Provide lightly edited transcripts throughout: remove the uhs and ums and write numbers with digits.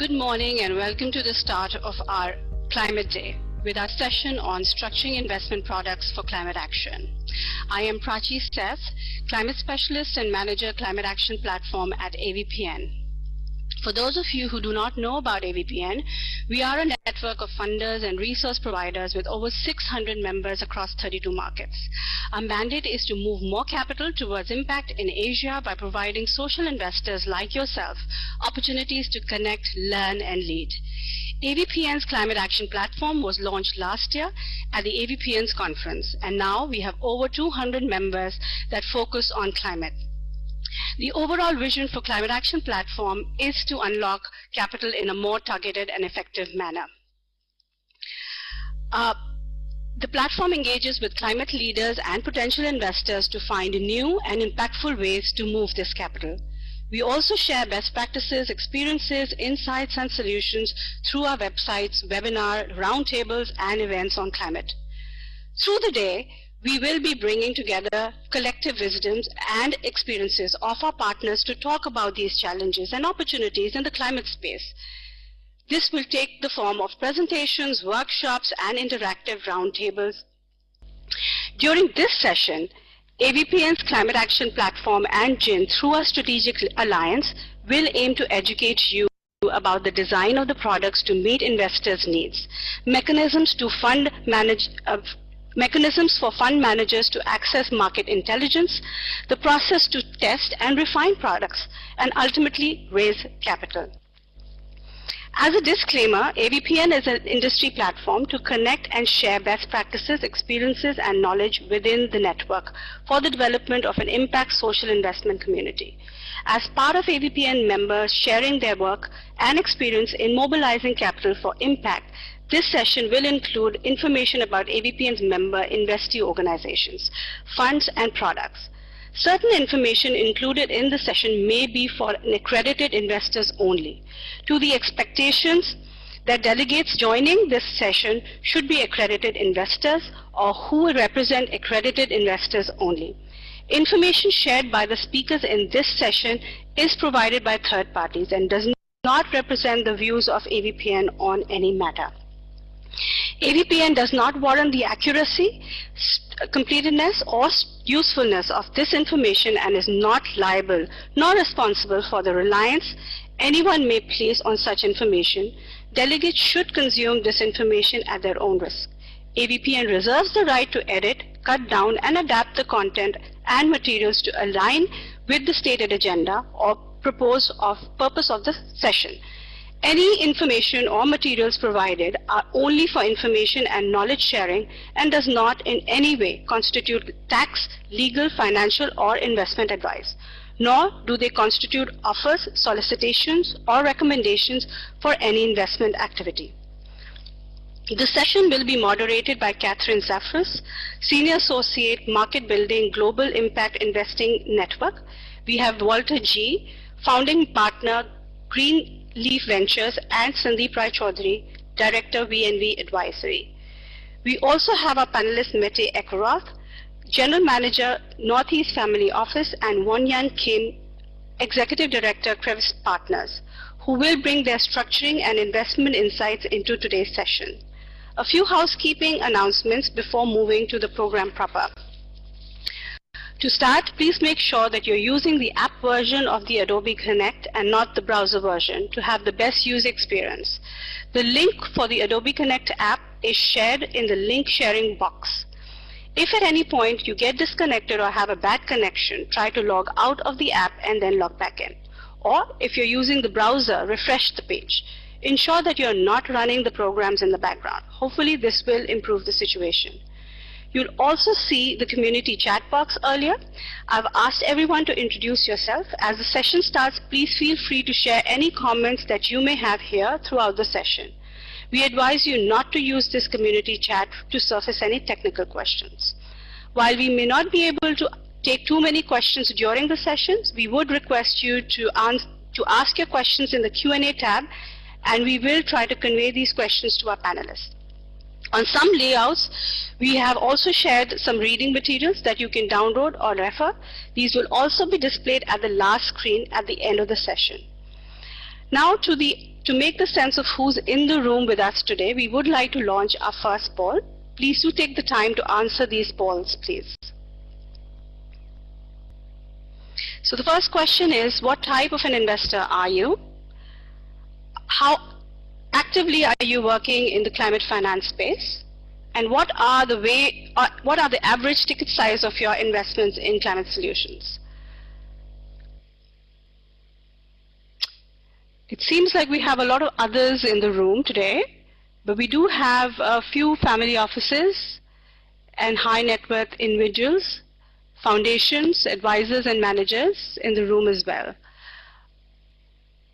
Good morning and welcome to the start of our Climate Day with our session on structuring investment products for climate action. I am Prachi Seth, Climate Specialist and Manager Climate Action Platform at AVPN. For those of you who do not know about AVPN, we are a network of funders and resource providers with over 600 members across 32 markets. Our mandate is to move more capital towards impact in Asia by providing social investors like yourself opportunities to connect, learn, and lead. AVPN's Climate Action Platform was launched last year at the AVPN's conference, and now we have over 200 members that focus on climate. The overall vision for Climate Action Platform is to unlock capital in a more targeted and effective manner. The platform engages with climate leaders and potential investors to find new and impactful ways to move this capital. We also share best practices, experiences, insights, and solutions through our websites, webinar, roundtables, and events on climate. Through the day, we will be bringing together collective wisdoms and experiences of our partners to talk about these challenges and opportunities in the climate space. This will take the form of presentations, workshops, and interactive roundtables. During this session, AVPN's Climate Action Platform and GIIN, through our strategic alliance, will aim to educate you about the design of the products to meet investors' needs, mechanisms for fund managers to access market intelligence, the process to test and refine products, and ultimately raise capital. As a disclaimer, AVPN is an industry platform to connect and share best practices, experiences, and knowledge within the network for the development of an impact social investment community. As part of AVPN members sharing their work and experience in mobilizing capital for impact, this session will include information about AVPN's member investee organizations, funds, and products. Certain information included in the session may be for accredited investors only. To the expectations that delegates joining this session should be accredited investors or who represent accredited investors only. Information shared by the speakers in this session is provided by third parties and does not represent the views of AVPN on any matter. AVPN does not warrant the accuracy, completeness, or usefulness of this information and is not liable nor responsible for the reliance anyone may place on such information. Delegates should consume this information at their own risk. AVPN reserves the right to edit, cut down, and adapt the content and materials to align with the stated agenda or purpose of the session. Any information or materials provided are only for information and knowledge sharing and does not in any way constitute tax, legal, financial, or investment advice, nor do they constitute offers, solicitations, or recommendations for any investment activity. The session will be moderated by Catherine Zafras, Senior Associate, Market Building, Global Impact Investing Network. We have Walter G., Founding Partner, Green Leaf Ventures, and Sandeep Rai Chaudhary, Director, VNV Advisory. We also have our panelist Mete Ekroth, General Manager, Northeast Family Office, and Wonyan Kim, Executive Director, Crevice Partners, who will bring their structuring and investment insights into today's session. A few housekeeping announcements before moving to the program proper. To start, please make sure that you're using the app version of the Adobe Connect and not the browser version to have the best user experience. The link for the Adobe Connect app is shared in the link sharing box. If at any point you get disconnected or have a bad connection, try to log out of the app and then log back in. Or if you're using the browser, refresh the page. Ensure that you're not running the programs in the background. Hopefully this will improve the situation. You'll also see the community chat box earlier. I've asked everyone to introduce yourself. As the session starts, please feel free to share any comments that you may have here throughout the session. We advise you not to use this community chat to surface any technical questions. While we may not be able to take too many questions during the sessions, we would request you to ask your questions in the Q&A tab, and we will try to convey these questions to our panelists. On some layouts, we have also shared some reading materials that you can download or refer. These will also be displayed at the last screen at the end of the session. Now to make the sense of who's in the room with us today, we would like to launch our first poll. Please do take the time to answer these polls, please. So the first question is, what type of an investor are you? How actively are you working in the climate finance space? And what are the average ticket size of your investments in climate solutions? It seems like we have a lot of others in the room today, but we do have a few family offices and high net worth individuals, foundations, advisors, and managers in the room as well.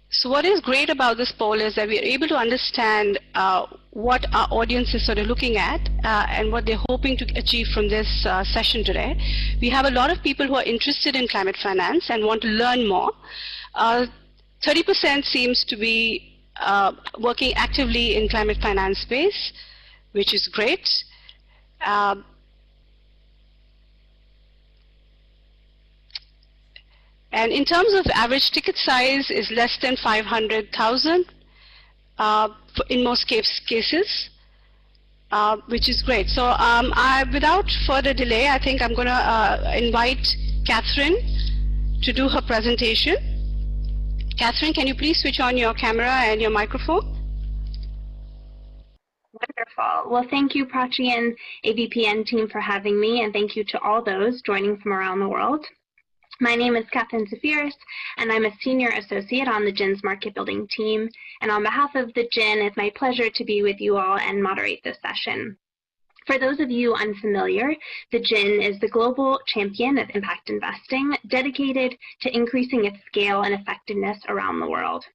So what is great about this poll is that we are able to understand what our audience is sort of looking at and what they're hoping to achieve from this session today. We have a lot of people who are interested in climate finance and want to learn more. 30% seems to be working actively in climate finance space, which is great. And in terms of average ticket size is less than 500,000 in most cases, which is great. So without further delay, I think I'm going to invite Catherine to do her presentation. Catherine, can you please switch on your camera and your microphone? Wonderful. Well, thank you, Prachi and AVPN team for having me, and thank you to all those joining from around the world. My name is Catherine Zafiris, and I'm a Senior Associate on the GIIN's Market Building team. And on behalf of the GIIN, it's my pleasure to be with you all and moderate this session. For those of you unfamiliar, the GIIN is the global champion of impact investing, dedicated to increasing its scale and effectiveness around the world.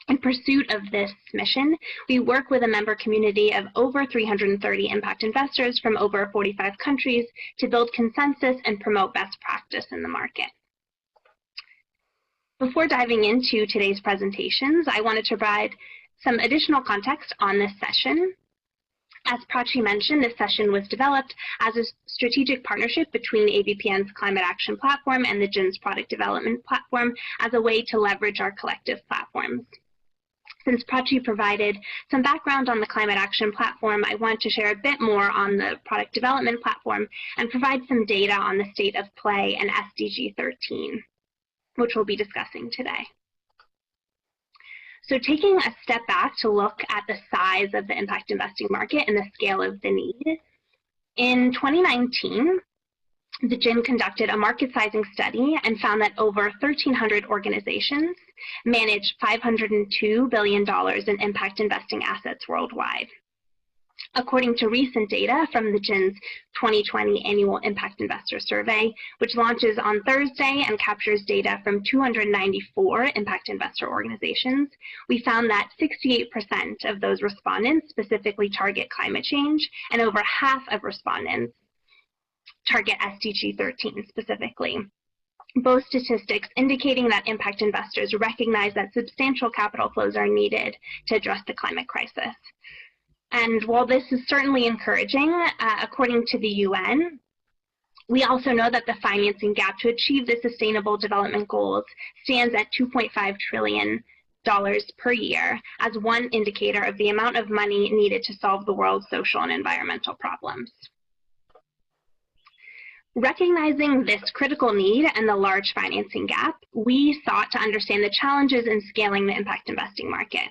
In pursuit of this mission, we work with a member community of over 330 impact investors from over 45 countries to build consensus and promote best practice in the market. Before diving into today's presentations, I wanted to provide some additional context on this session. As Prachi mentioned, this session was developed as a strategic partnership between AVPN's Climate Action Platform and the GIIN's Product Development Platform as a way to leverage our collective platforms. Since Prachi provided some background on the Climate Action Platform, I want to share a bit more on the Product Development Platform and provide some data on the state of play and SDG 13, which we'll be discussing today. So taking a step back to look at the size of the impact investing market and the scale of the need, in 2019, the GIIN conducted a market sizing study and found that over 1,300 organizations manage $502 billion in impact investing assets worldwide. According to recent data from the GIIN's 2020 Annual Impact Investor Survey, which launches on Thursday and captures data from 294 impact investor organizations, we found that 68% of those respondents specifically target climate change, and over half of respondents target SDG 13 specifically. Both statistics indicating that impact investors recognize that substantial capital flows are needed to address the climate crisis. And while this is certainly encouraging, according to the UN, we also know that the financing gap to achieve the Sustainable Development Goals stands at $2.5 trillion per year as one indicator of the amount of money needed to solve the world's social and environmental problems. Recognizing this critical need and the large financing gap, we sought to understand the challenges in scaling the impact investing market.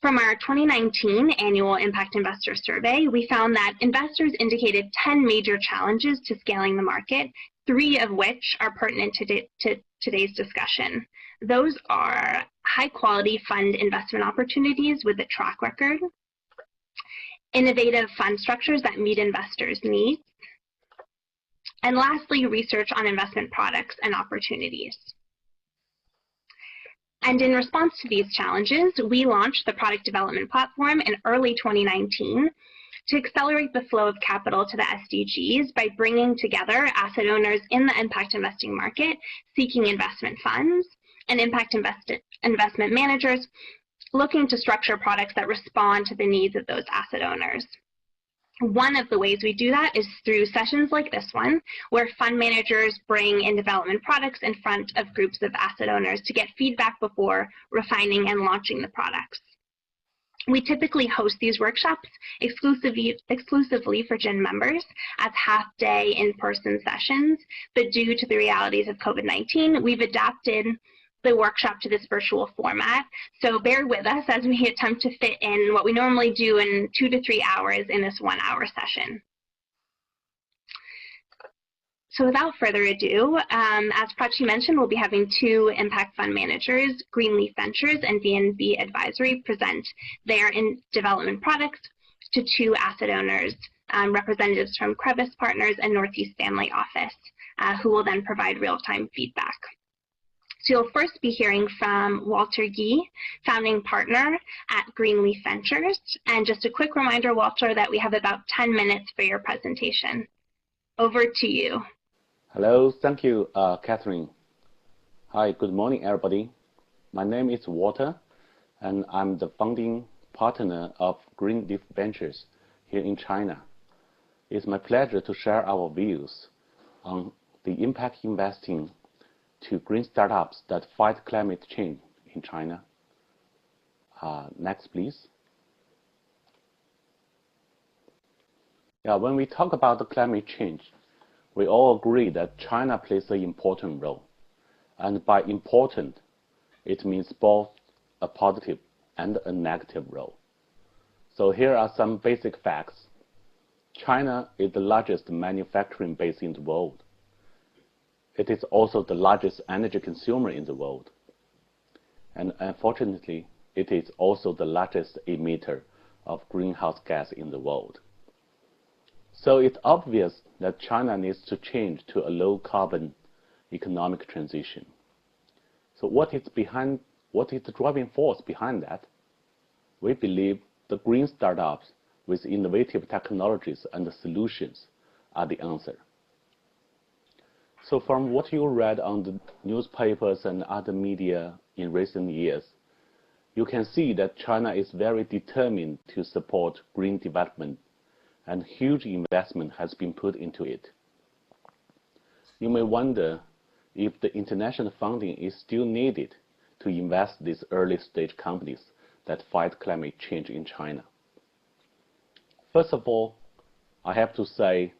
From our 2019 Annual Impact Investor Survey, we found that investors indicated 10 major challenges to scaling the market, 3 of which are pertinent to today's discussion. Those are high-quality fund investment opportunities with a track record, innovative fund structures that meet investors' needs, and lastly, research on investment products and opportunities. And in response to these challenges, we launched the Product Development Platform in early 2019 to accelerate the flow of capital to the SDGs by bringing together asset owners in the impact investing market seeking investment funds and impact investment managers looking to structure products that respond to the needs of those asset owners. One of the ways we do that is through sessions like this one, where fund managers bring in development products in front of groups of asset owners to get feedback before refining and launching the products. We typically host these workshops exclusively for GIIN members as half-day in-person sessions, but due to the realities of COVID-19, we've adapted the workshop to this virtual format. So bear with us as we attempt to fit in what we normally do in 2 to 3 hours in this 1-hour session. So without further ado, as Prachi mentioned, we'll be having 2 impact fund managers, Greenleaf Ventures and DNB Advisory, present their development products to 2 asset owners, representatives from Crevice Partners and Northeast Family Office, who will then provide real-time feedback. So you'll first be hearing from Walter Gee, founding partner at Greenleaf Ventures. And just a quick reminder, Walter, that we have about 10 minutes for your presentation. Over to you. Hello, thank you, Catherine. Hi, good morning, everybody. My name is Walter, and I'm the founding partner of Greenleaf Ventures here in China. It's my pleasure to share our views on the impact investing to green startups that fight climate change in China. Next, please. Yeah, when we talk about the climate change, we all agree that China plays an important role. And by important, it means both a positive and a negative role. So here are some basic facts. China is the largest manufacturing base in the world. It is also the largest energy consumer in the world. And unfortunately, it is also the largest emitter of greenhouse gas in the world. So it's obvious that China needs to change to a low-carbon economic transition. So what is the driving force behind that? We believe the green startups with innovative technologies and solutions are the answer. So from what you read on the newspapers and other media in recent years, you can see that China is very determined to support green development, and huge investment has been put into it. You may wonder if the international funding is still needed to invest these early-stage companies that fight climate change in China. First of all, I have to say,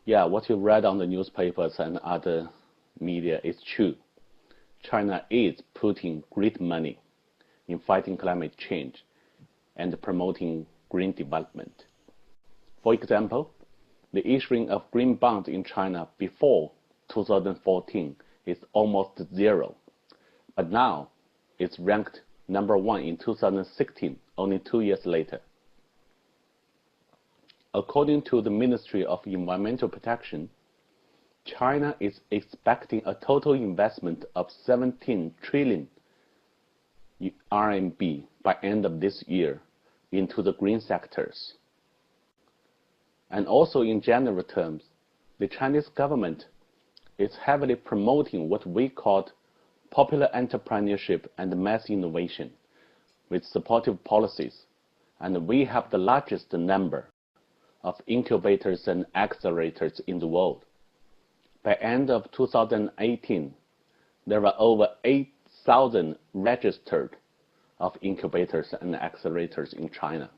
yeah, what you read on the newspapers and other media is true. China is putting great money in fighting climate change and promoting green development. For example, the issuing of green bonds in China before 2014 is almost zero, but now it's ranked #1 in 2016, only 2 years later. According to the Ministry of Environmental Protection, China is expecting a total investment of 17 trillion RMB by end of this year into the green sectors. And also in general terms, the Chinese government is heavily promoting what we call popular entrepreneurship and mass innovation with supportive policies. And we have the largest number of incubators and accelerators in the world. By end of 2018, there were over 8,000 registered of incubators and accelerators in China.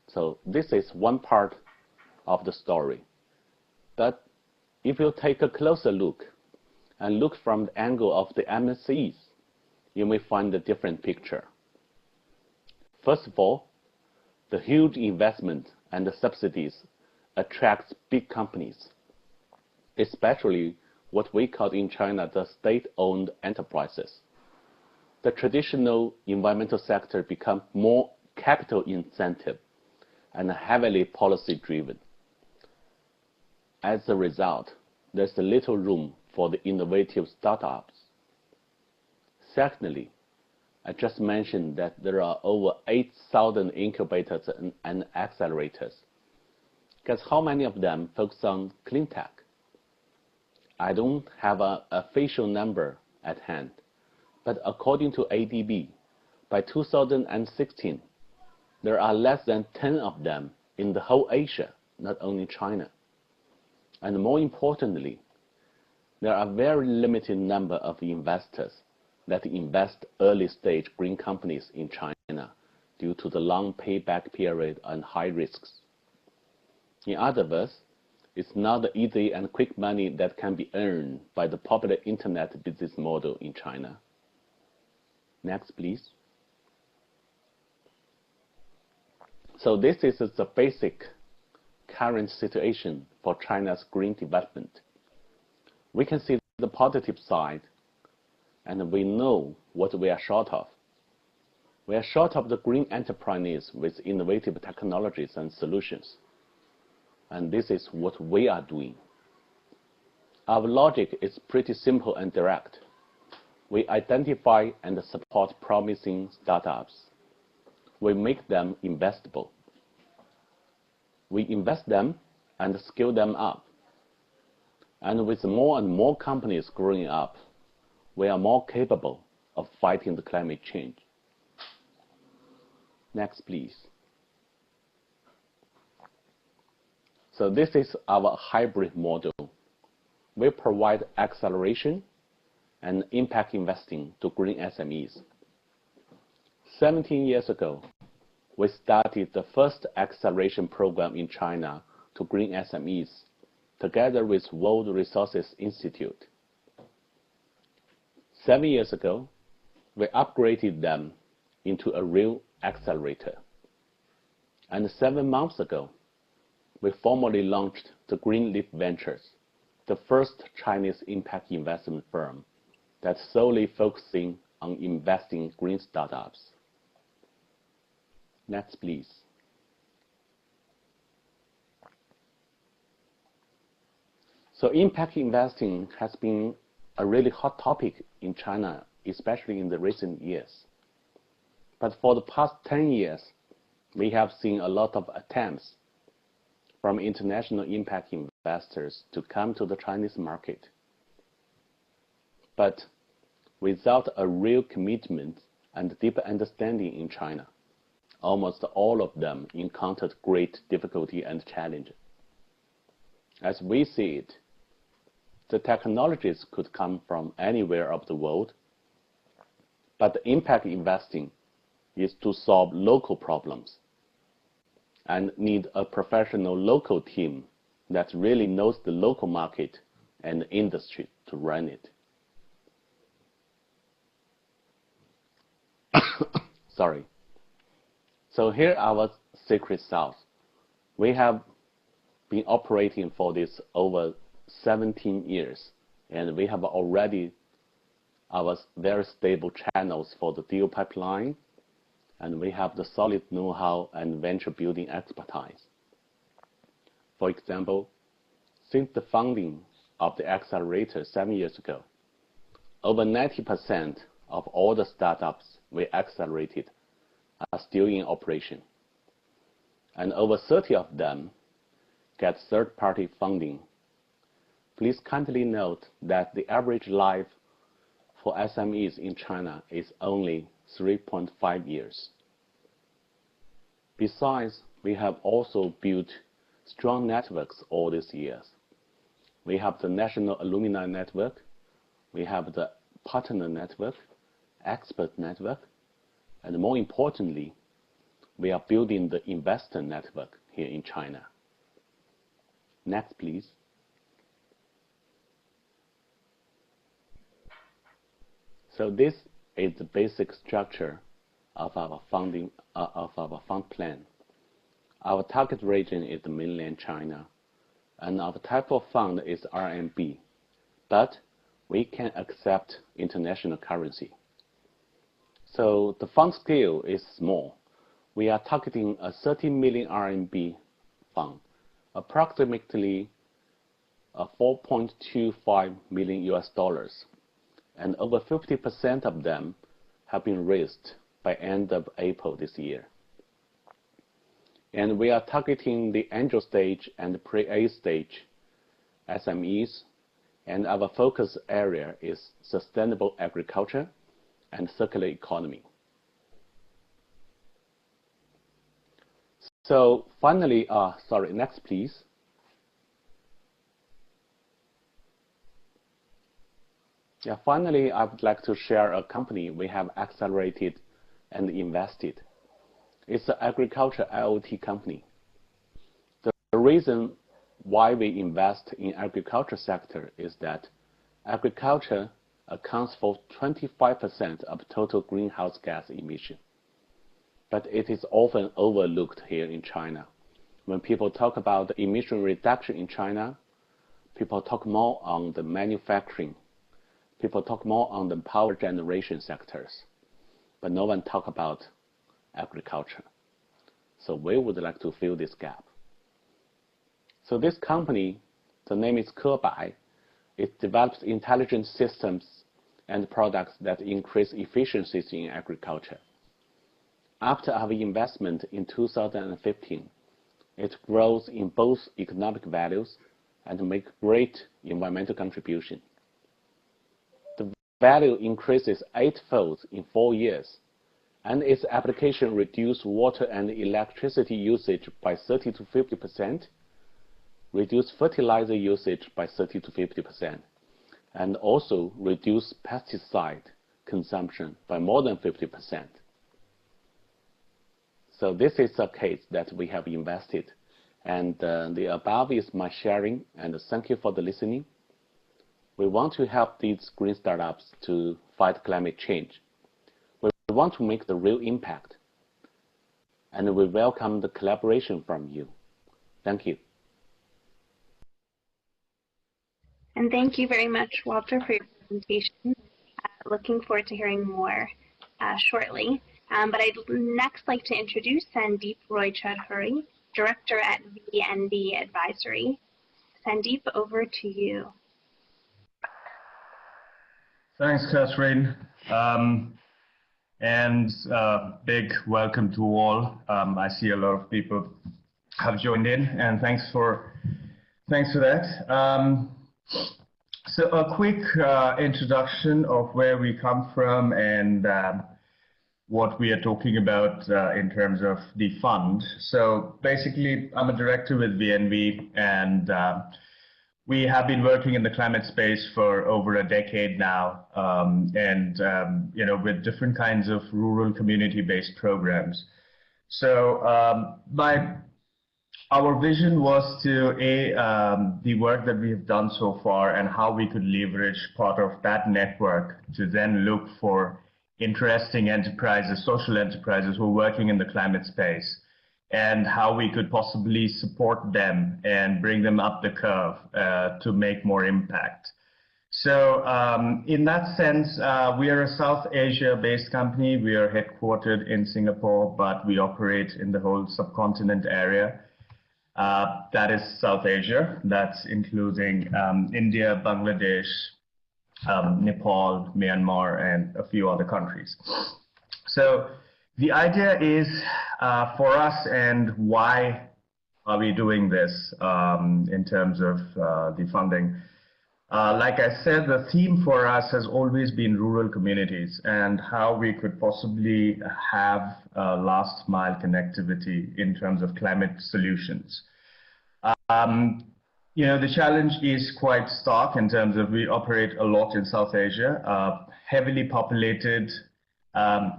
So this is one part of the story. But if you take a closer look and look from the angle of the MNCs, you may find a different picture. First of all, the huge investment and the subsidies attracts big companies, especially what we call in China the state-owned enterprises. The traditional environmental sector becomes more capital incentive and heavily policy-driven. As a result, there's little room for the innovative startups. Secondly, I just mentioned that there are over 8,000 incubators and accelerators. Guess how many of them focus on clean tech? I don't have an official number at hand, but according to ADB, by 2016, there are less than 10 of them in the whole Asia, not only China. And more importantly, there are a very limited number of investors that invest early-stage green companies in China due to the long payback period and high risks. In other words, it's not the easy and quick money that can be earned by the popular internet business model in China. Next, please. So this is the basic current situation for China's green development. We can see the positive side, and we know what we are short of. We are short of the green entrepreneurs with innovative technologies and solutions. And this is what we are doing. Our logic is pretty simple and direct. We identify and support promising startups. We make them investable. We invest them and scale them up. And with more and more companies growing up, we are more capable of fighting the climate change. Next, please. So this is our hybrid model. We provide acceleration and impact investing to green SMEs. 17 years ago, we started the first acceleration program in China to green SMEs, together with World Resources Institute. 7 years ago, we upgraded them into a real accelerator. And 7 months ago, we formally launched the Green Leaf Ventures, the first Chinese impact investment firm that's solely focusing on investing green startups. Next, please. So impact investing has been a really hot topic in China, especially in the recent years. But for the past 10 years, we have seen a lot of attempts from international impact investors to come to the Chinese market. But without a real commitment and deep understanding in China, almost all of them encountered great difficulty and challenge. As we see it, the technologies could come from anywhere of the world, but impact investing is to solve local problems and need a professional local team that really knows the local market and industry to run it. Sorry. So here are our secret sauce. We have been operating for this over 17 years, and we have already our very stable channels for the deal pipeline, and we have the solid know-how and venture building expertise. For example, since the founding of the accelerator 7 years ago, over 90% of all the startups we accelerated are still in operation, and over 30 of them get third-party funding. Please kindly note that the average life for SMEs in China is only 3.5 years. Besides, we have also built strong networks all these years. We have the National Alumni Network, we have the Partner Network, Expert Network, and more importantly, we are building the Investor Network here in China. Next, please. So this is the basic structure of our funding of our fund plan. Our target region is the mainland China, and our type of fund is RMB, but we can accept international currency. So the fund scale is small. We are targeting a 30 million RMB fund, approximately 4.25 million US dollars, and over 50% of them have been raised by end of April this year. And we are targeting the angel stage and pre-A stage SMEs, and our focus area is sustainable agriculture and circular economy. So finally, sorry, next please. Yeah, finally, I would like to share a company we have accelerated and invested. It's an agriculture IoT company. The reason why we invest in agriculture sector is that agriculture accounts for 25% of total greenhouse gas emission. But it is often overlooked here in China. When people talk about emission reduction in China, people talk more on the manufacturing. People talk more on the power generation sectors, but no one talk about agriculture. So we would like to fill this gap. So this company, the name is Kebai. It develops intelligent systems and products that increase efficiencies in agriculture. After our investment in 2015, it grows in both economic values and make great environmental contribution. The value increases 8-fold in 4 years, and its application reduce water and electricity usage by 30 to 50%, reduce fertilizer usage by 30 to 50%, and also reduce pesticide consumption by more than 50%. So this is a case that we have invested, and the above is my sharing, and thank you for the listening. We want to help these green startups to fight climate change. We want to make the real impact, and we welcome the collaboration from you. Thank you. And thank you very much, Walter, for your presentation. Looking forward to hearing more shortly. But I'd next like to introduce Sandeep Roy Chaudhuri, Director at VND Advisory. Sandeep, over to you. Thanks, Catherine. And big welcome to all. I see a lot of people have joined in, and thanks for that. So a quick introduction of where we come from and what we are talking about in terms of the fund. So basically, I'm a director with VNV, and we have been working in the climate space for over a decade now, you know, with different kinds of rural community-based programs. So our vision was to the work that we have done so far and how we could leverage part of that network to then look for interesting enterprises, social enterprises who are working in the climate space, and how we could possibly support them and bring them up the curve to make more impact. So in that sense, we are a South Asia-based company. We are headquartered in Singapore, but we operate in the whole subcontinent area. That is South Asia. That's including India, Bangladesh, Nepal, Myanmar, and a few other countries. So the idea is for us, and why are we doing this in terms of the funding? Like I said, the theme for us has always been rural communities and how we could possibly have last mile connectivity in terms of climate solutions. You know, the challenge is quite stark in terms of we operate a lot in South Asia, heavily populated,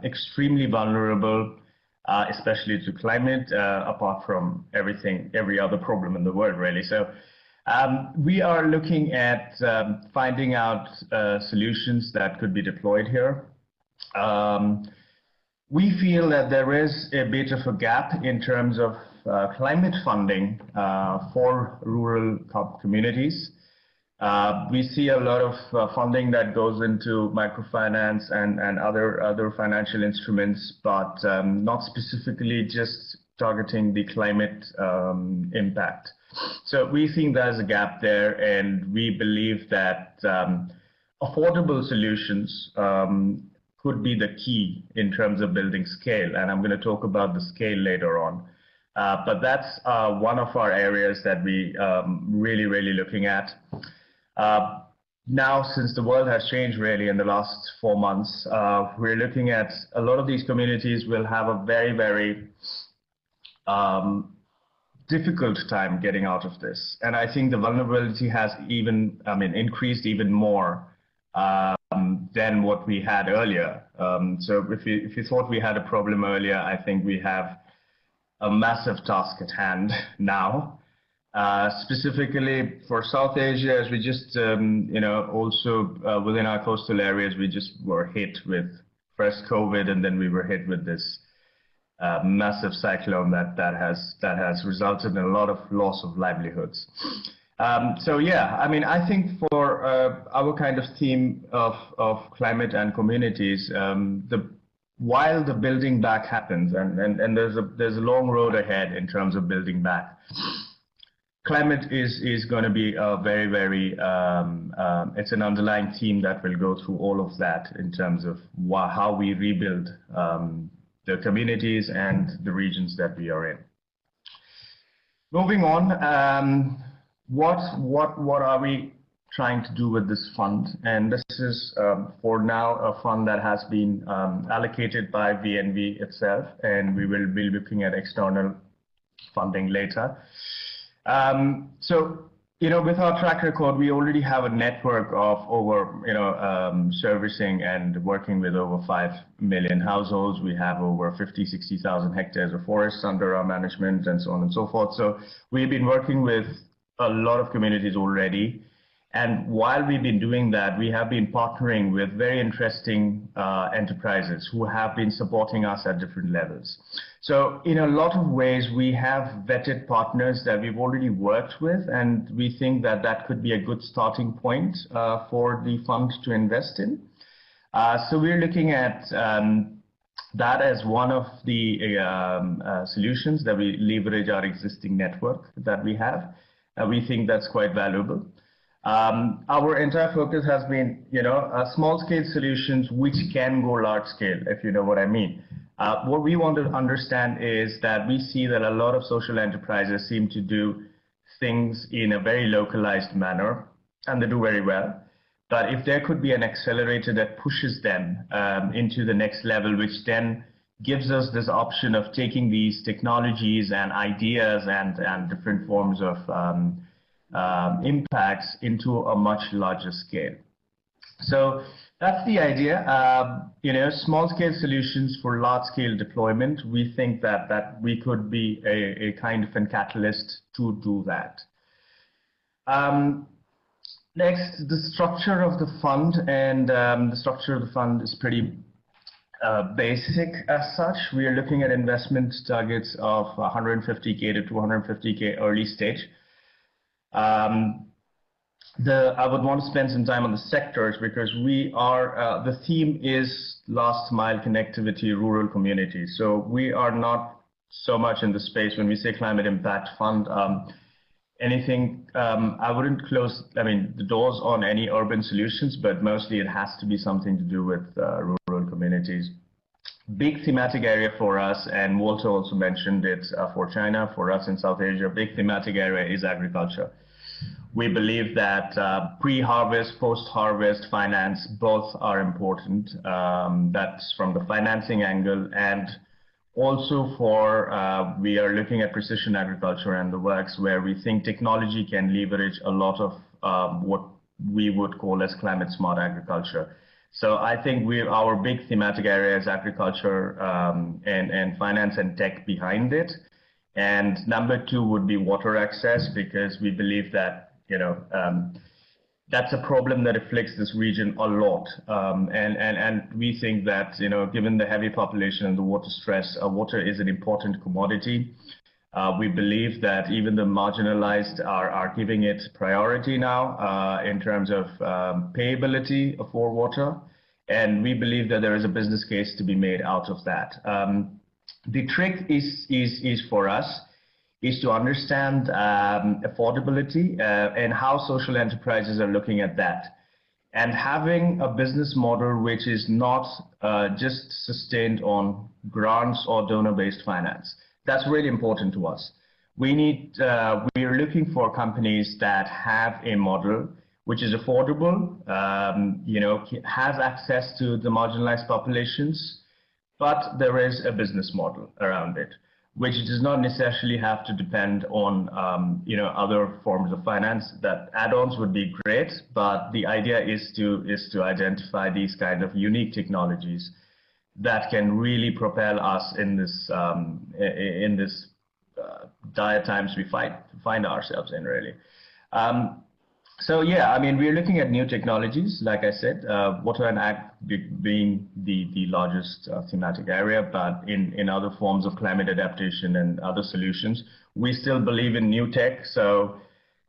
extremely vulnerable, especially to climate, apart from every other problem in the world, really. So we are looking at finding out solutions that could be deployed here. We feel that there is a bit of a gap in terms of climate funding for rural communities. We see a lot of funding that goes into microfinance and other financial instruments, but not specifically just targeting the climate impact. So we think there's a gap there, and we believe that affordable solutions could be the key in terms of building scale. And I'm going to talk about the scale later on. But that's one of our areas that we really looking at. Now, since the world has changed really in the last 4 months, we're looking at a lot of these communities will have a very difficult time getting out of this. And I think the vulnerability has even, increased even more than what we had earlier. So if you thought we had a problem earlier, I think we have a massive task at hand now. Specifically for South Asia, as we just, also within our coastal areas, we just were hit with first COVID, and then we were hit with this massive cyclone that has resulted in a lot of loss of livelihoods. So yeah, I think for our kind of theme of climate and communities, while the building back happens, and there's a long road ahead in terms of building back, climate is going to be a very, it's an underlying theme that will go through all of that in terms of how we rebuild the communities and the regions that we are in. Moving on, what are we trying to do with this fund? And this is for now a fund that has been allocated by VNV itself, and we will be looking at external funding later. So, with our track record, we already have a network of over, servicing and working with over 5 million households. We have over 60,000 hectares of forests under our management and so on and so forth. So we've been working with a lot of communities already. And while we've been doing that, we have been partnering with very interesting enterprises who have been supporting us at different levels. So in a lot of ways, we have vetted partners that we've already worked with, and we think that that could be a good starting point for the fund to invest in. So we're looking at that as one of the solutions that we leverage our existing network that we have. We think that's quite valuable. Our entire focus has been, small-scale solutions which can go large-scale, if you know what I mean. What we want to understand is that we see that a lot of social enterprises seem to do things in a very localized manner, and they do very well. But if there could be an accelerator that pushes them into the next level, which then gives us this option of taking these technologies and ideas and different forms of impacts into a much larger scale. So that's the idea. Small-scale solutions for large-scale deployment. We think that we could be a kind of a catalyst to do that. Next, the structure of the fund, and the structure of the fund is pretty basic as such. We are looking at investment targets of 150K to 250K early stage. I would want to spend some time on the sectors because we are, the theme is last mile connectivity, rural communities. So we are not so much in the space when we say climate impact fund, anything, I wouldn't close, the doors on any urban solutions, but mostly it has to be something to do with rural communities. Big thematic area for us, and Walter also mentioned it for China, for us in South Asia, big thematic area is agriculture. We believe that pre-harvest, post-harvest finance, both are important. That's from the financing angle, and also for, we are looking at precision agriculture and the works where we think technology can leverage a lot of what we would call as climate smart agriculture. So I think our big thematic area is agriculture and finance and tech behind it. And number 2 would be water access, because we believe that, that's a problem that afflicts this region a lot. And we think that, given the heavy population and the water stress, water is an important commodity. We believe that even the marginalized are giving it priority now in terms of payability for water. And we believe that there is a business case to be made out of that. The trick is for us is to understand affordability and how social enterprises are looking at that. And having a business model which is not just sustained on grants or donor-based finance. That's really important to us. We are looking for companies that have a model which is affordable, has access to the marginalized populations, but there is a business model around it. which does not necessarily have to depend on other forms of finance. That add-ons would be great, but the idea is to identify these kind of unique technologies that can really propel us in this dire times we find ourselves in, really. So yeah, I mean, we're looking at new technologies, like I said, water and ag being the largest thematic area, but in other forms of climate adaptation and other solutions. We still believe in new tech, so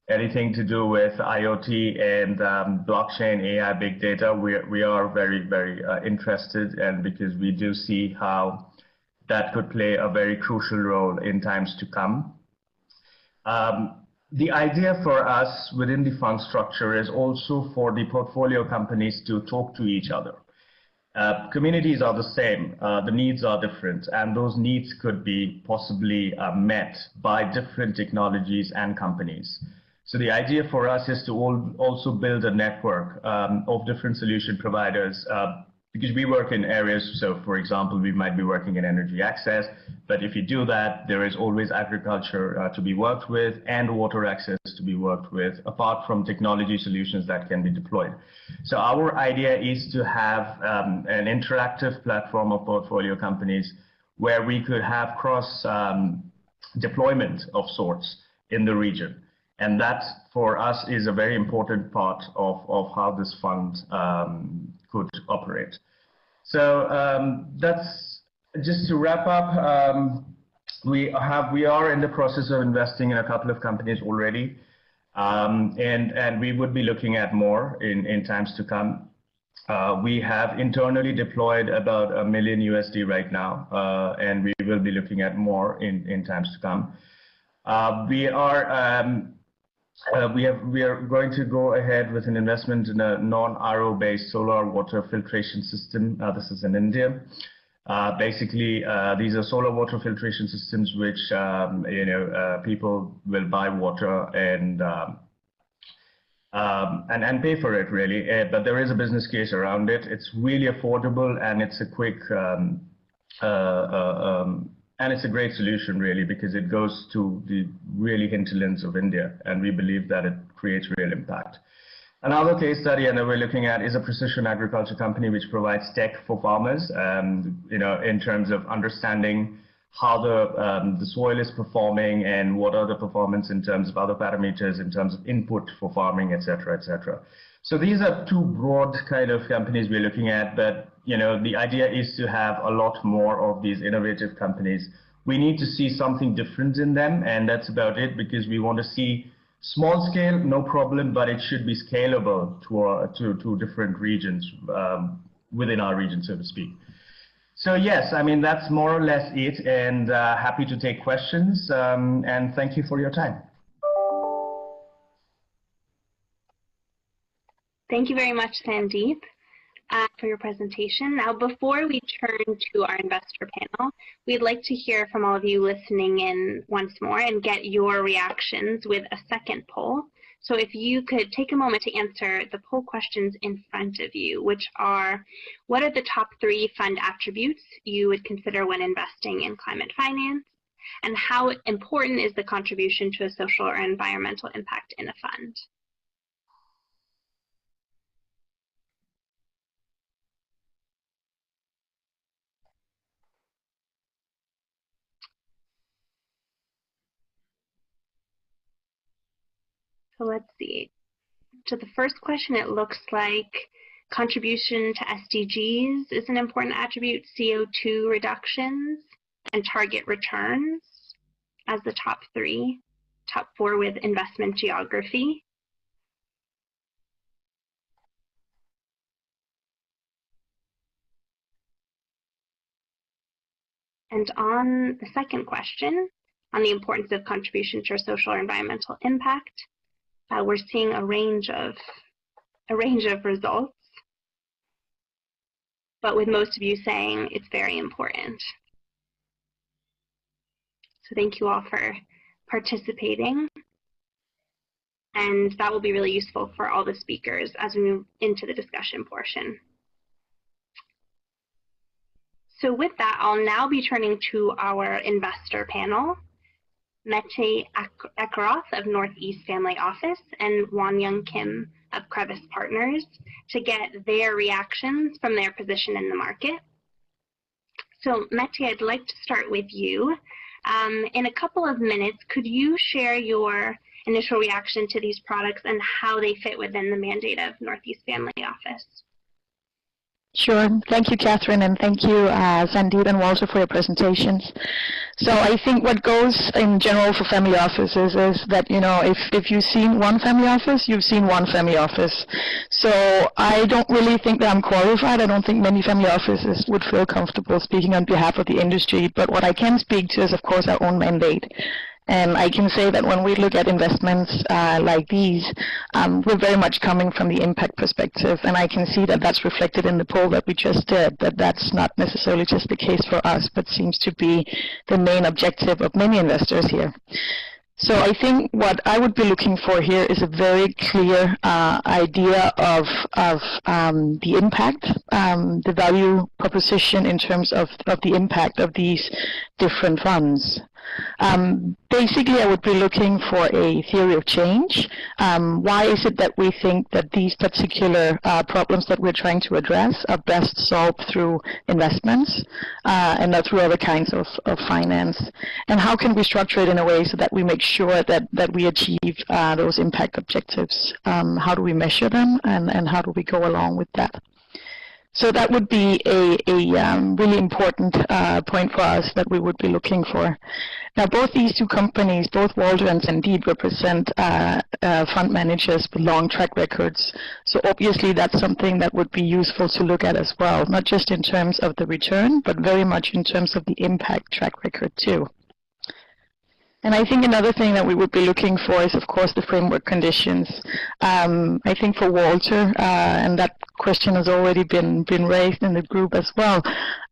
anything to do with IoT and blockchain, AI, big data, we are very, very interested, and because we do see how that could play a very crucial role in times to come. The idea for us within the fund structure is also for the portfolio companies to talk to each other. Communities are the same, the needs are different, and those needs could be possibly met by different technologies and companies. So the idea for us is to also build a network of different solution providers, because we work in areas, so for example, we might be working in energy access, but if you do that, there is always agriculture to be worked with and water access to be worked with, apart from technology solutions that can be deployed. So our idea is to have an interactive platform of portfolio companies where we could have cross deployment of sorts in the region. And that, for us, is a very important part of how this fund could operate. So that's just to wrap up. We are in the process of investing in a couple of companies already, and we would be looking at more in times to come. We have internally deployed about $1 million right now, and we will be looking at more in times to come. We are going to go ahead with an investment in a non-RO based solar water filtration system. This is in India. Basically, these are solar water filtration systems which people will buy water and pay for it, really. But there is a business case around it. It's really affordable, and it's a quick and it's a great solution, really, because it goes to the really hinterlands of India, and we believe that it creates real impact. Another case study that we're looking at is a precision agriculture company which provides tech for farmers, in terms of understanding how the soil is performing and what are the performance in terms of other parameters, in terms of input for farming, etc., etc. So these are two broad kind of companies we're looking at, but the idea is to have a lot more of these innovative companies. We need to see something different in them, and that's about it, because we want to see small scale, no problem, but it should be scalable to different regions within our region, so to speak. So yes, I mean, that's more or less it, and happy to take questions, and thank you for your time. Thank you very much, Sandeep, for your presentation. Now, before we turn to our investor panel, we'd like to hear from all of you listening in once more and get your reactions with a second poll. So if you could take a moment to answer the poll questions in front of you, which are, what are the top 3 fund attributes you would consider when investing in climate finance? And how important is the contribution to a social or environmental impact in a fund? So let's see. To the first question, it looks like contribution to SDGs is an important attribute, CO2 reductions, and target returns as the top 3. Top 4 with investment geography. And on the second question, on the importance of contribution to our social or environmental impact, we're seeing a range of results, but with most of you saying it's very important. So thank you all for participating, and that will be really useful for all the speakers as we move into the discussion portion. So with that, I'll now be turning to our investor panel, Mette Ekeroth of Northeast Family Office and Won-Young Kim of Crevice Partners, to get their reactions from their position in the market. So Mette, I'd like to start with you. In a couple of minutes, could you share your initial reaction to these products and how they fit within the mandate of Northeast Family Office? Sure. Thank you, Catherine, and thank you, Sandeep and Walter, for your presentations. So I think what goes in general for family offices is that, you know, if you've seen one family office, you've seen one family office. So I don't really think that I'm qualified. I don't think many family offices would feel comfortable speaking on behalf of the industry. But what I can speak to is, of course, our own mandate. And I can say that when we look at investments like these, we're very much coming from the impact perspective. And I can see that that's reflected in the poll that we just did, that that's not necessarily just the case for us, but seems to be the main objective of many investors here. So I think what I would be looking for here is a very clear idea of the impact, the value proposition in terms of the impact of these different funds. Basically, I would be looking for a theory of change. Why is it that we think that these particular problems that we're trying to address are best solved through investments and not through other kinds of finance? And how can we structure it in a way so that we make sure that we achieve those impact objectives? How do we measure them, and how do we go along with that? So that would be a really important point for us that we would be looking for. Now, both these two companies, both Walter and Sandeep, represent fund managers with long track records. So obviously that's something that would be useful to look at as well, not just in terms of the return, but very much in terms of the impact track record too. And I think another thing that we would be looking for is, of course, the framework conditions. I think for Walter, and that question has already been raised in the group as well.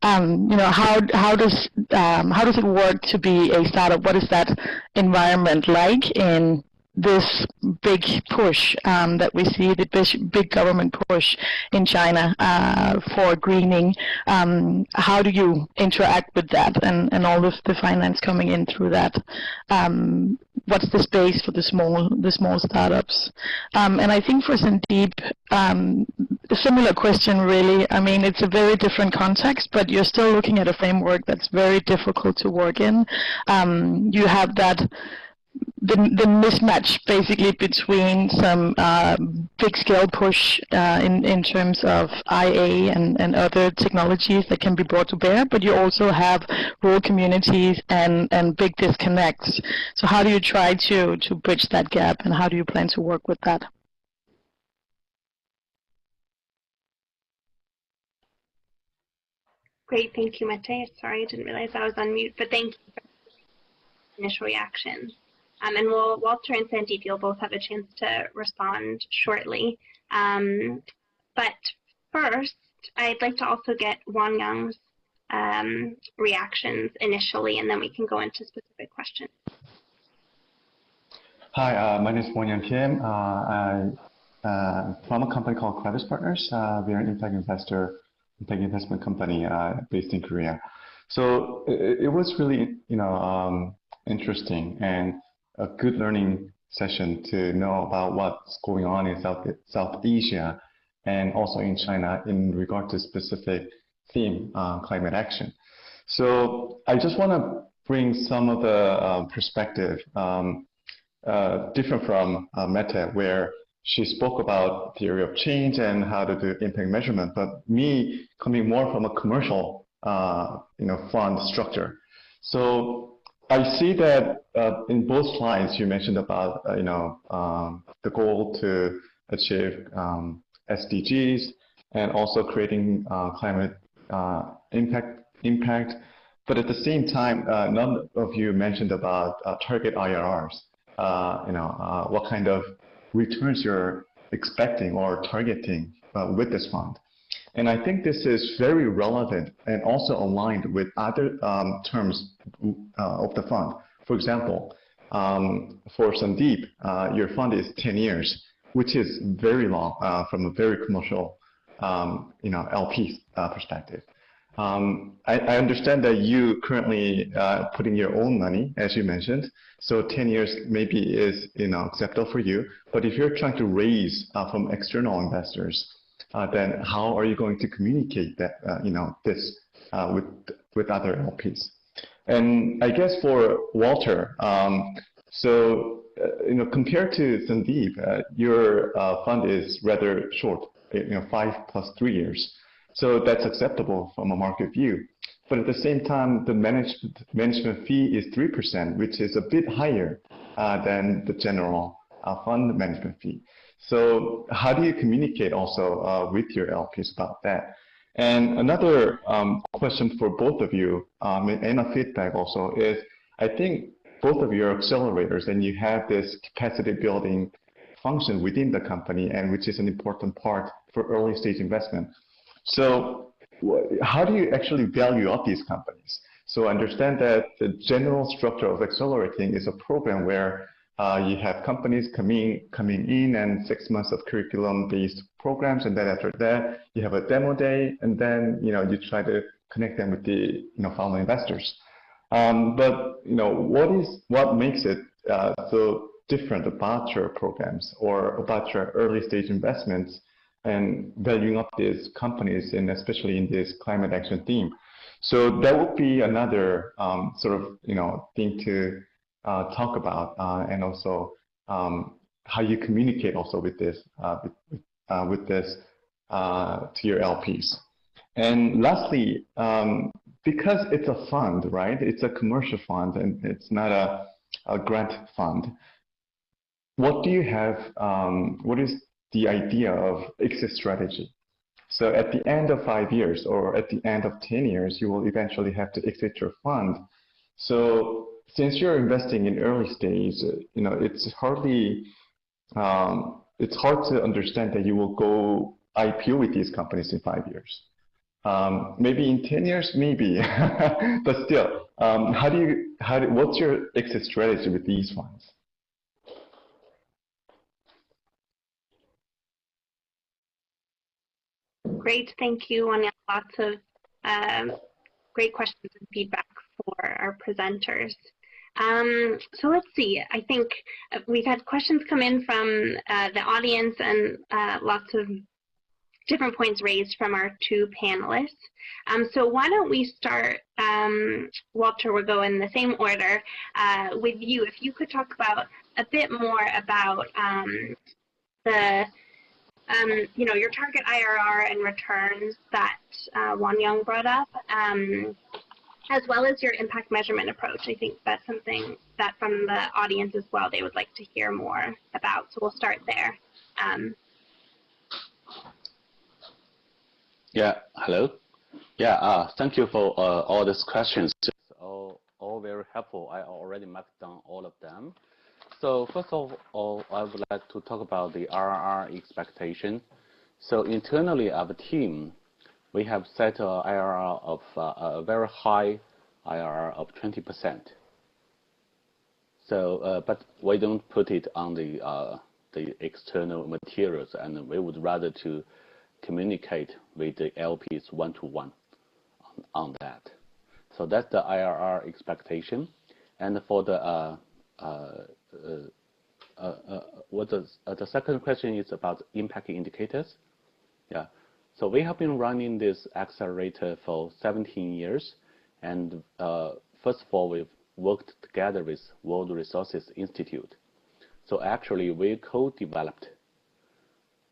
You know, how does it work to be a startup? What is that environment like in this big push that we see, the big government push in China for greening? How do you interact with that and all of the finance coming in through that? What's the space for the small startups? And I think for Sandeep, a similar question really. I mean, it's a very different context, but you're still looking at a framework that's very difficult to work in. You have that the mismatch basically between some big scale push in terms of IA and other technologies that can be brought to bear, but you also have rural communities and big disconnects. So how do you try to bridge that gap, and how do you plan to work with that? Great, thank you, Mette. Sorry, I didn't realize I was on mute, but thank you for the initial reactions. And Walter and Sandeep, you'll both have a chance to respond shortly. But first, I'd like to also get Won-Young's reactions initially, and then we can go into specific questions. Hi, my name is Won-Young Kim. I'm from a company called Crevice Partners. We are an impact investment company based in Korea. So it was really, interesting and a good learning session to know about what's going on in South Asia and also in China in regard to specific theme, climate action. So I just want to bring some of the perspective different from Mette, where she spoke about theory of change and how to do impact measurement, but me coming more from a commercial fund structure. So I see that in both slides you mentioned about the goal to achieve SDGs and also creating climate impact. But at the same time, none of you mentioned about target IRRs. What kind of returns you're expecting or targeting with this fund. And I think this is very relevant and also aligned with other terms of the fund. For example, for Sandeep, your fund is 10 years, which is very long from a very commercial LP perspective. I understand that you currently put in your own money, as you mentioned. So 10 years maybe is acceptable for you. But if you're trying to raise from external investors, then how are you going to communicate that this with other LPs? And I guess for Walter, compared to Sandeep, your fund is rather short, 5 plus 3 years. So that's acceptable from a market view. But at the same time, the management fee is 3%, which is a bit higher than the general fund management fee. So how do you communicate also with your LPs about that? And another question for both of you, and a feedback also, is I think both of you are accelerators and you have this capacity building function within the company, and which is an important part for early stage investment. So how do you actually value up these companies? So understand that the general structure of accelerating is a program where you have companies coming in and 6 months of curriculum-based programs, and then after that you have a demo day, and then you try to connect them with the founding investors. But what makes it so different about your programs or about your early stage investments and valuing up these companies, and especially in this climate action theme? So that would be another thing to talk about, and also how you communicate also with this to your LPs. And lastly, because it's a fund, right? It's a commercial fund and it's not a grant fund. What do you have? What is the idea of exit strategy? So at the end of 5 years or at the end of 10 years, you will eventually have to exit your fund. So since you're investing in early stage, it's hard to understand that you will go IPO with these companies in 5 years. Maybe in 10 years, maybe, but still, what's your exit strategy with these funds? Great, thank you, Wanya. Lots of great questions and feedback for our presenters. So let's see, I think we've had questions come in from the audience and lots of different points raised from our two panelists. So why don't we start, Walter, we'll go in the same order with you. If you could talk about a bit more about your target IRR and returns that Wan Young brought up, as well as your impact measurement approach. I think that's something that from the audience as well they would like to hear more about. So we'll start there. Yeah, hello. Yeah, thank you for all these questions. It's all very helpful. I already marked down all of them. So first of all, I would like to talk about the IRR expectation. So internally, our team, we have set an IRR of a very high IRR of 20%. So, but we don't put it on the external materials, and we would rather to communicate with the LPs one-to-one on that. So that's the IRR expectation. And for the the second question is about impact indicators. Yeah. So we have been running this accelerator for 17 years. And first of all, we've worked together with World Resources Institute. So actually, we co-developed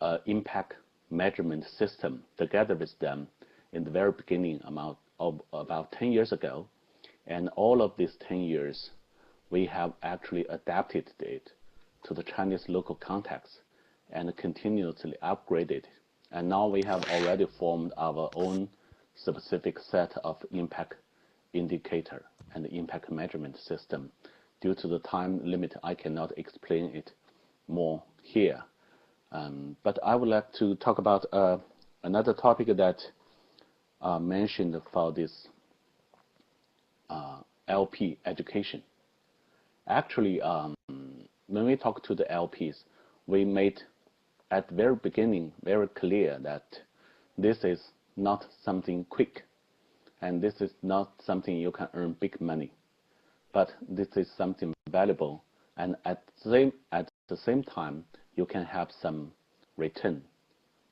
an impact measurement system together with them in the very beginning about 10 years ago. And all of these 10 years, we have actually adapted it to the Chinese local context and continuously upgraded. And now we have already formed our own specific set of impact indicator and impact measurement system. Due to the time limit, I cannot explain it more here. But I would like to talk about another topic that mentioned for this LP education. Actually, when we talk to the LPs, we made at the very beginning very clear that this is not something quick. And this is not something you can earn big money, but this is something valuable. And at the same time, you can have some return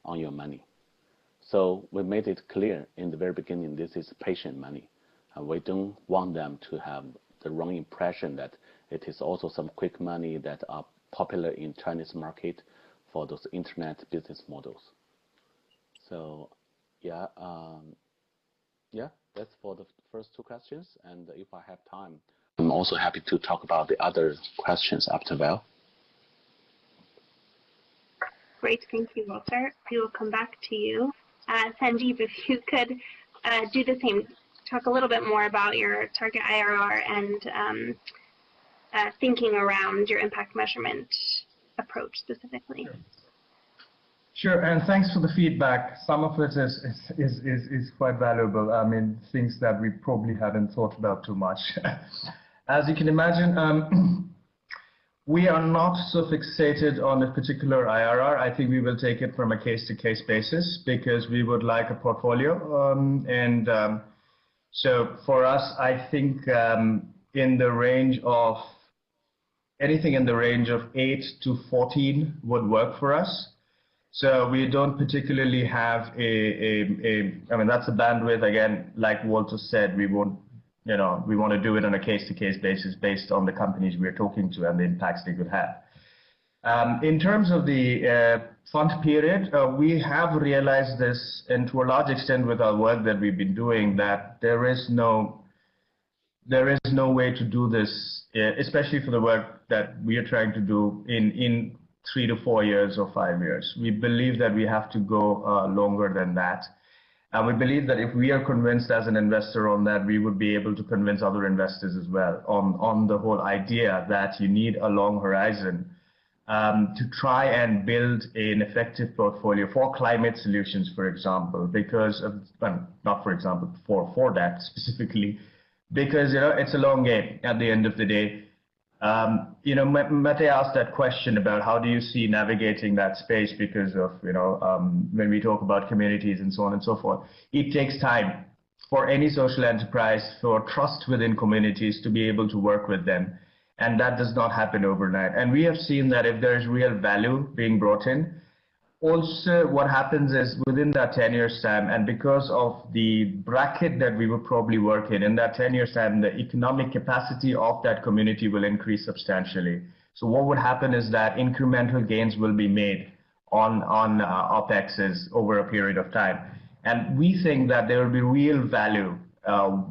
on your money. So we made it clear in the very beginning, this is patient money. And we don't want them to have the wrong impression that it is also some quick money that are popular in Chinese market for those internet business models. So yeah, that's for the first two questions. And if I have time, I'm also happy to talk about the other questions after well. Great, thank you, Walter. We will come back to you. Sandeep, if you could do the same, talk a little bit more about your target IRR and thinking around your impact measurement approach specifically. Sure, and thanks for the feedback. Some of it is quite valuable. I mean, things that we probably hadn't thought about too much. As you can imagine, we are not so fixated on a particular IRR. I think we will take it from a case-to-case basis because we would like a portfolio. So for us, I think in the range of anything in the range of 8 to 14 would work for us. So we don't particularly have I mean, that's a bandwidth. Again, like Walter said, we won't, we want to do it on a case-to-case basis based on the companies we're talking to and the impacts they could have. In terms of the fund period, we have realized this, and to a large extent with our work that we've been doing, that there is no way to do this, especially for the work that we are trying to do in 3 to 4 years or 5 years. We believe that we have to go longer than that. And we believe that if we are convinced as an investor on that, we would be able to convince other investors as well on the whole idea that you need a long horizon to try and build an effective portfolio for climate solutions, for example, because of, well, not for example, for that specifically, because it's a long game at the end of the day. Mate asked that question about how do you see navigating that space because of, when we talk about communities and so on and so forth. It takes time for any social enterprise, for trust within communities to be able to work with them. And that does not happen overnight. And we have seen that if there is real value being brought in, also what happens is within that 10 years time, and because of the bracket that we will probably work in that 10 years time, the economic capacity of that community will increase substantially. So what would happen is that incremental gains will be made on OPEXs over a period of time. And we think that there will be real value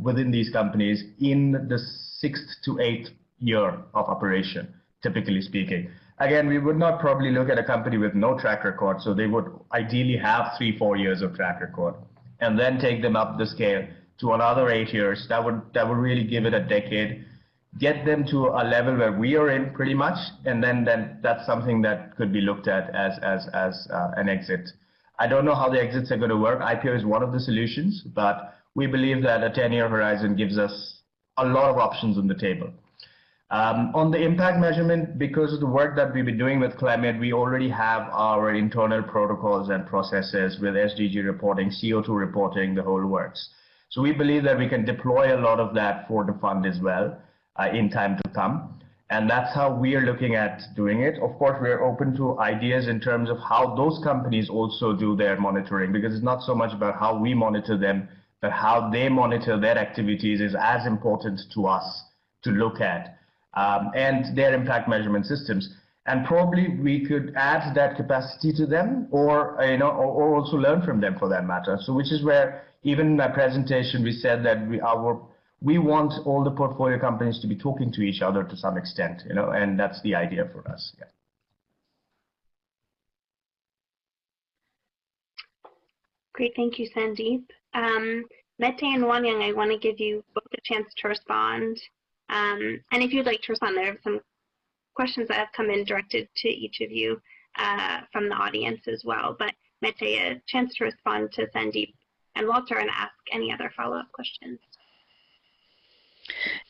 within these companies in the 6th to 8th year of operation, typically speaking. Again, we would not probably look at a company with no track record, so they would ideally have 3-4 years of track record, and then take them up the scale to another 8 years. That would really give it a decade, get them to a level where we are in pretty much, and then that's something that could be looked at as an exit. I don't know how the exits are going to work. IPO is one of the solutions, but we believe that a 10-year horizon gives us a lot of options on the table. On the impact measurement, because of the work that we've been doing with climate, we already have our internal protocols and processes with SDG reporting, CO2 reporting, the whole works. So we believe that we can deploy a lot of that for the fund as well in time to come. And that's how we are looking at doing it. Of course, we're open to ideas in terms of how those companies also do their monitoring, because it's not so much about how we monitor them, but how they monitor their activities is as important to us to look at. And their impact measurement systems, and probably we could add that capacity to them, or or also learn from them for that matter. So, which is where even in my presentation we said that we want all the portfolio companies to be talking to each other to some extent, and that's the idea for us. Yeah. Great, thank you, Sandeep. Mette and Wanyang, I want to give you both a chance to respond. And if you'd like to respond, there are some questions that have come in directed to each of you from the audience as well. But Mette, a chance to respond to Sandeep and Walter and ask any other follow-up questions.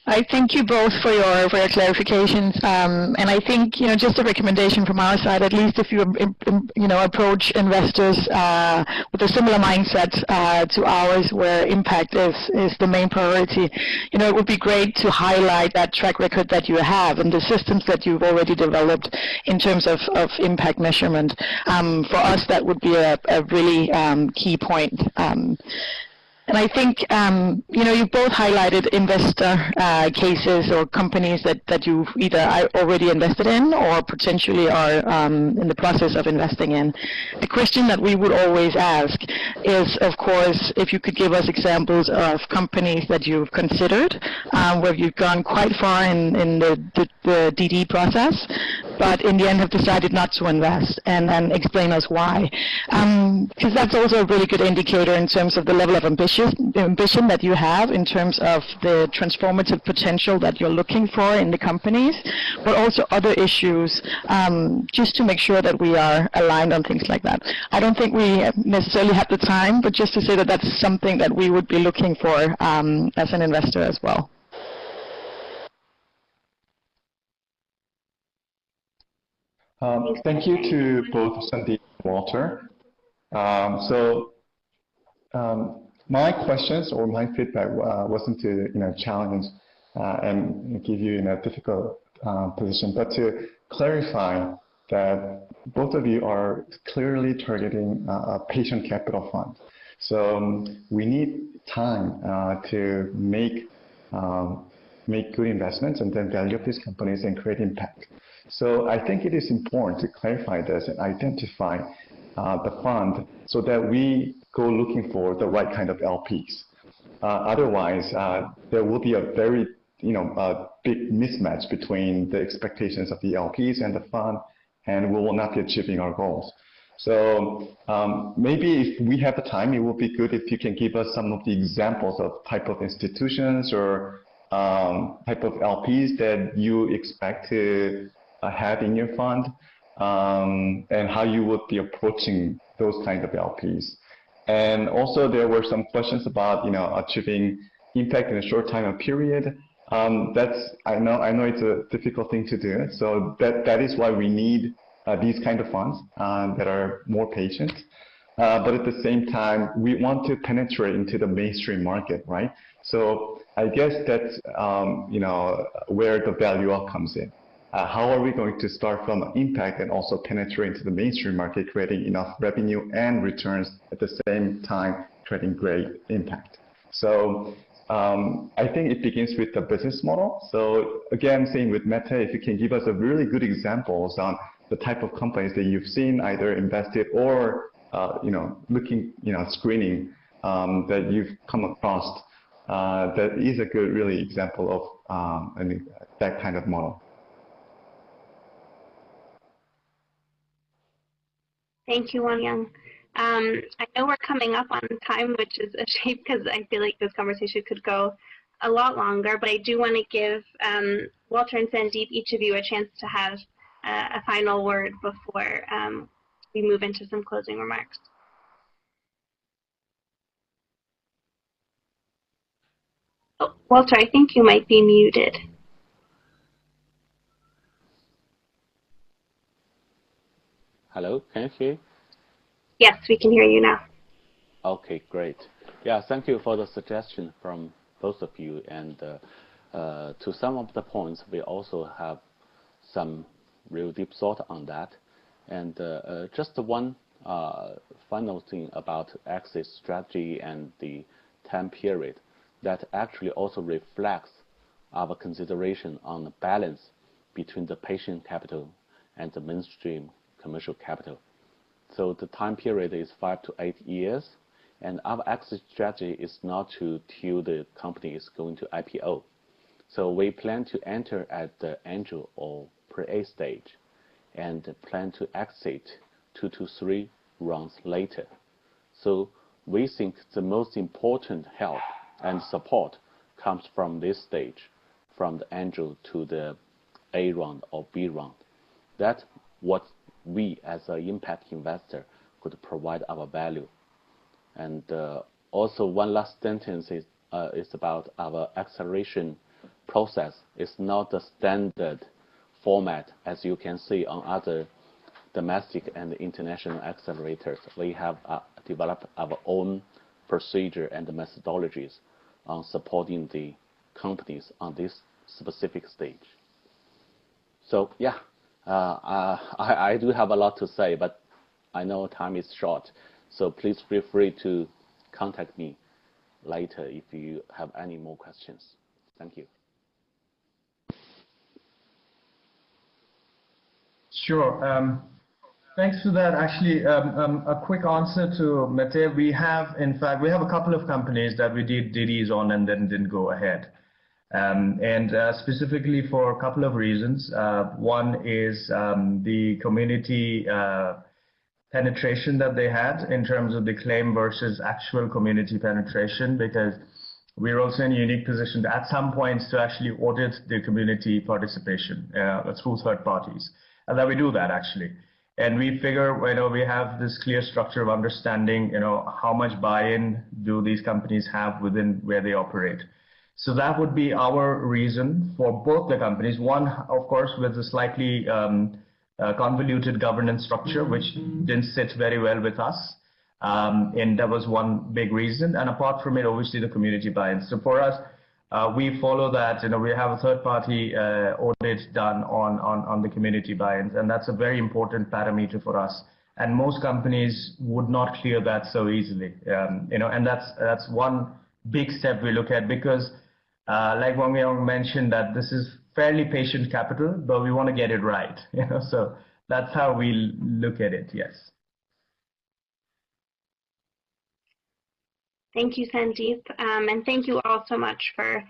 I thank you both for your clarifications, and I think just a recommendation from our side, at least if you approach investors with a similar mindset to ours, where impact is the main priority. It would be great to highlight that track record that you have and the systems that you've already developed in terms of impact measurement. For us, that would be a really key point. And I think, you both highlighted investor cases or companies that you've either already invested in or potentially are in the process of investing in. The question that we would always ask is, of course, if you could give us examples of companies that you've considered, where you've gone quite far in the DD process, but in the end have decided not to invest, and then explain us why. Because that's also a really good indicator in terms of the level of ambition that you have in terms of the transformative potential that you're looking for in the companies, but also other issues, just to make sure that we are aligned on things like that. I don't think we necessarily have the time, but just to say that that's something that we would be looking for as an investor as well. Thank you to both Sandeep and Walter. My questions or my feedback wasn't to challenge and give you in a difficult position, but to clarify that both of you are clearly targeting a patient capital fund. So we need time to make good investments and then value up these companies and create impact. So I think it is important to clarify this and identify the fund so that we go looking for the right kind of LPs. Otherwise, there will be a very big mismatch between the expectations of the LPs and the fund, and we will not be achieving our goals. So maybe if we have the time, it would be good if you can give us some of the examples of type of institutions or type of LPs that you expect to have in your fund, and how you would be approaching those kind of LPs. And also there were some questions about achieving impact in a short time period. I know it's a difficult thing to do. So that is why we need these kind of funds that are more patient. But at the same time, we want to penetrate into the mainstream market, right? So I guess that's where the value up comes in. How are we going to start from impact and also penetrate into the mainstream market, creating enough revenue and returns at the same time, creating great impact? So I think it begins with the business model. So again, same with Meta, if you can give us a really good examples on the type of companies that you've seen, either invested or looking, screening that you've come across, that is a good, really example of that kind of model. Thank you, Won Young. I know we're coming up on time, which is a shame because I feel like this conversation could go a lot longer, but I do want to give Walter and Sandeep, each of you, a chance to have a final word before we move into some closing remarks. Oh, Walter, I think you might be muted. Hello, can you hear? Yes, we can hear you now. Okay, great. Yeah, thank you for the suggestion from both of you. And to some of the points, we also have some real deep thought on that. And just one final thing about exit strategy and the time period that actually also reflects our consideration on the balance between the patient capital and the mainstream commercial capital. So the time period is 5 to 8 years, and our exit strategy is not till the company is going to IPO. So we plan to enter at the angel or pre-A stage and plan to exit 2 to 3 rounds later. So we think the most important help and support comes from this stage, from the angel to the A round or B round. That's what we as an impact investor could provide our value. And also one last sentence is about our acceleration process is not the standard format as you can see on other domestic and international accelerators. We have developed our own procedure and methodologies on supporting the companies on this specific stage. So yeah, I do have a lot to say, but I know time is short. So please feel free to contact me later if you have any more questions. Thank you. Sure. Thanks for that. Actually, a quick answer to Mete. We have a couple of companies that we did DDs on and then didn't go ahead. Specifically for a couple of reasons. One is the community penetration that they had in terms of the claim versus actual community penetration, because we're also in a unique position to, at some points, to actually audit the community participation through third parties. And then we do that actually. And we figure, we have this clear structure of understanding, how much buy-in do these companies have within where they operate. So that would be our reason for both the companies. One, of course, with a slightly convoluted governance structure, which didn't sit very well with us. And that was one big reason. And apart from it, obviously, the community buy-in. So for us, we follow that. We have a third-party audit done on the community buy-ins, and that's a very important parameter for us. And most companies would not clear that so easily. And that's one big step we look at, because like Wang Yang mentioned, that this is fairly patient capital, but we want to get it right. So that's how we look at it. Yes. Thank you, Sandeep, and thank you all so much for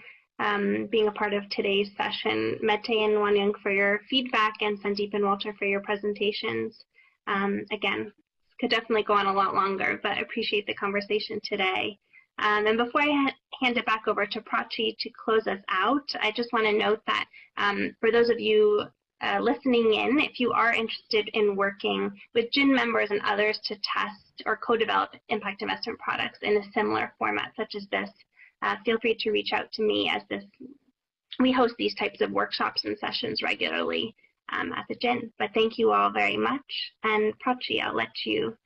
being a part of today's session. Mete and Wang Yang for your feedback, and Sandeep and Walter for your presentations. Again, could definitely go on a lot longer, but appreciate the conversation today. And before I hand it back over to Prachi to close us out, I just want to note that for those of you listening in, if you are interested in working with GIIN members and others to test or co-develop impact investment products in a similar format such as this, feel free to reach out to me, as we host these types of workshops and sessions regularly at the GIIN. But thank you all very much. And Prachi, I'll let you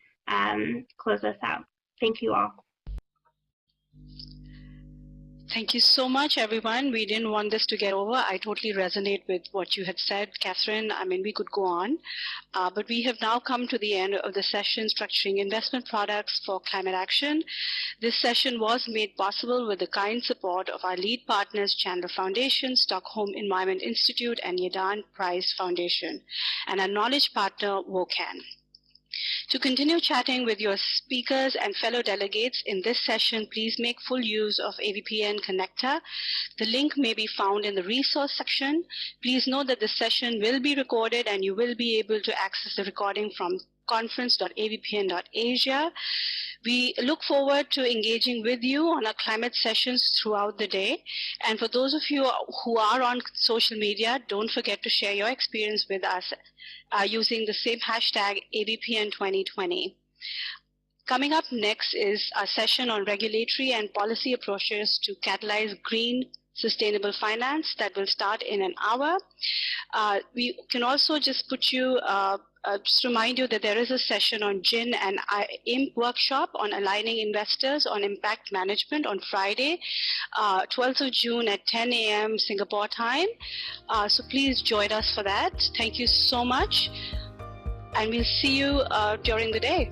close us out. Thank you all. Thank you so much, everyone. We didn't want this to get over. I totally resonate with what you had said, Catherine. I mean, we could go on, but we have now come to the end of the session, Structuring Investment Products for Climate Action. This session was made possible with the kind support of our lead partners, Chandler Foundation, Stockholm Environment Institute, and Yadan Prize Foundation, and our knowledge partner, WOCAN. To continue chatting with your speakers and fellow delegates in this session, please make full use of AVPN connector. The link may be found in the resource section. Please note that the session will be recorded, and you will be able to access the recording from conference.avpn.asia. We look forward to engaging with you on our climate sessions throughout the day. And for those of you who are on social media, don't forget to share your experience with us using the same hashtag AVPN2020. Coming up next is a session on regulatory and policy approaches to catalyze green sustainable finance that will start in an hour. We can also just just remind you that there is a session on GIIN and IMP workshop on aligning investors on impact management on Friday, 12th of June at 10 a.m. Singapore time. So please join us for that. Thank you so much, and we'll see you during the day.